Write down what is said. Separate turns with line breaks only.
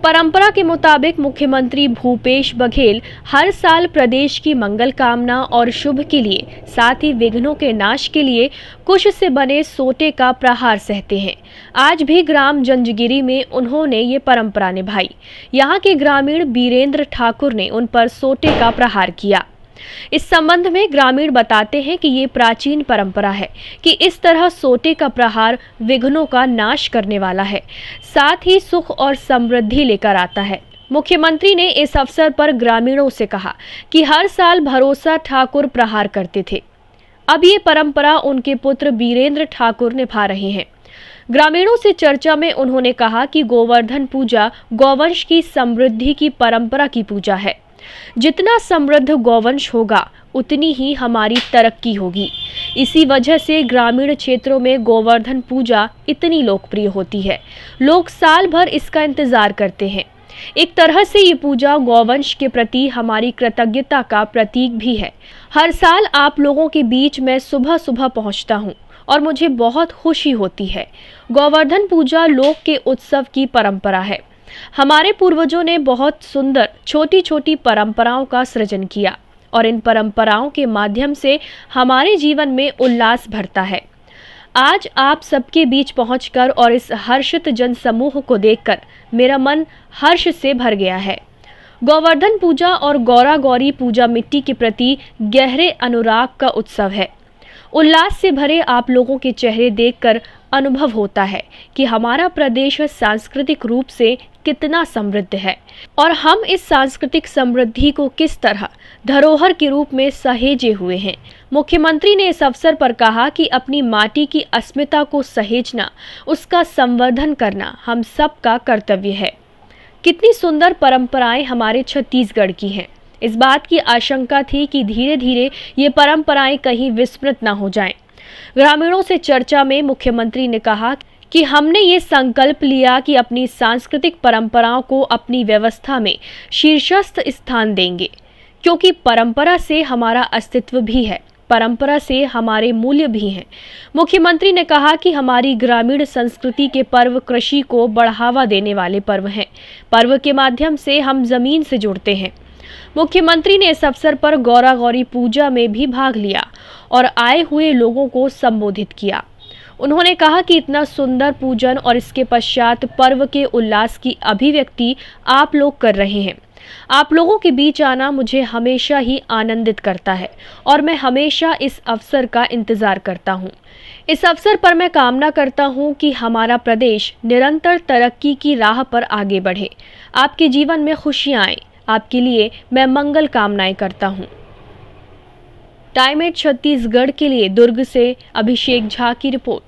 परंपरा के मुताबिक मुख्यमंत्री भूपेश बघेल हर साल प्रदेश की मंगल कामना और शुभ के लिए, साथ ही विघ्नों के नाश के लिए कुश से बने सोटे का प्रहार सहते हैं। आज भी ग्राम जंजगिरी में उन्होंने ये परंपरा निभाई। यहाँ के ग्रामीण बीरेंद्र ठाकुर ने उन पर सोटे का प्रहार किया। इस संबंध में ग्रामीण बताते हैं कि ये प्राचीन परंपरा है कि इस तरह सोटे का प्रहार विघ्नों का नाश करने वाला है, साथ ही सुख और समृद्धि लेकर आता है। मुख्यमंत्री ने इस अवसर पर ग्रामीणों से कहा कि हर साल भरोसा ठाकुर प्रहार करते थे, अब ये परंपरा उनके पुत्र बीरेंद्र ठाकुर निभा रहे हैं। ग्रामीणों से चर्चा में उन्होंने कहा कि गोवर्धन पूजा गौवंश की समृद्धि की परंपरा की पूजा है। जितना समृद्ध गौवंश होगा उतनी ही हमारी तरक्की होगी। इसी वजह से ग्रामीण क्षेत्रों में गोवर्धन पूजा इतनी लोकप्रिय होती है। लोग साल भर इसका इंतजार करते हैं। एक तरह से ये पूजा गौवंश के प्रति हमारी कृतज्ञता का प्रतीक भी है। हर साल आप लोगों के बीच मैं सुबह सुबह पहुंचता हूं और मुझे बहुत खुशी होती है। गोवर्धन पूजा लोक के उत्सव की परंपरा है। हमारे पूर्वजों ने बहुत सुंदर छोटी छोटी परंपराओं का सृजन किया और इन परंपराओं के माध्यम से हमारे जीवन में उल्लास भरता है। आज आप सबके बीच पहुंचकर और इस हर्षित जन समूह को देखकर मेरा मन हर्ष से भर गया है। गोवर्धन पूजा और गौरा गौरी पूजा मिट्टी के प्रति गहरे अनुराग का उत्सव है। उल्लास से भरे आप लोगों के चेहरे देखकर अनुभव होता है कि हमारा प्रदेश सांस्कृतिक रूप से कितना समृद्ध है और हम इस सांस्कृतिक समृद्धि को किस तरह धरोहर के रूप में सहेजे हुए हैं। मुख्यमंत्री ने इस अवसर पर कहा कि अपनी माटी की अस्मिता को सहेजना, उसका संवर्धन करना हम सबका कर्तव्य है। कितनी सुंदर परंपराएं हमारे छत्तीसगढ़ की हैं। इस बात की आशंका थी कि धीरे धीरे ये परंपराएं कहीं विस्मृत न हो जाएं। ग्रामीणों से चर्चा में मुख्यमंत्री ने कहा कि हमने ये संकल्प लिया कि अपनी सांस्कृतिक परंपराओं को अपनी व्यवस्था में शीर्षस्थ स्थान देंगे, क्योंकि परंपरा से हमारा अस्तित्व भी है, परंपरा से हमारे मूल्य भी हैं। मुख्यमंत्री ने कहा कि हमारी ग्रामीण संस्कृति के पर्व कृषि को बढ़ावा देने वाले पर्व हैं। पर्व के माध्यम से हम जमीन से जुड़ते हैं। मुख्यमंत्री ने इस अवसर पर गौरा गौरी पूजा में भी भाग लिया और आए हुए लोगों को संबोधित किया। उन्होंने कहा कि इतना सुंदर पूजन और इसके पश्चात पर्व के उल्लास की अभिव्यक्ति आप लोग कर रहे हैं। आप लोगों के बीच आना मुझे हमेशा ही आनंदित करता है और मैं हमेशा इस अवसर का इंतजार करता हूँ। इस अवसर पर मैं कामना करता हूँ कि हमारा प्रदेश निरंतर तरक्की की राह पर आगे बढ़े। आपके जीवन में खुशियाँ आए, आपके लिए मैं मंगल कामनाएं करता हूँ। टाइम 8 छत्तीसगढ़ के लिए दुर्ग से अभिषेक झा की रिपोर्ट।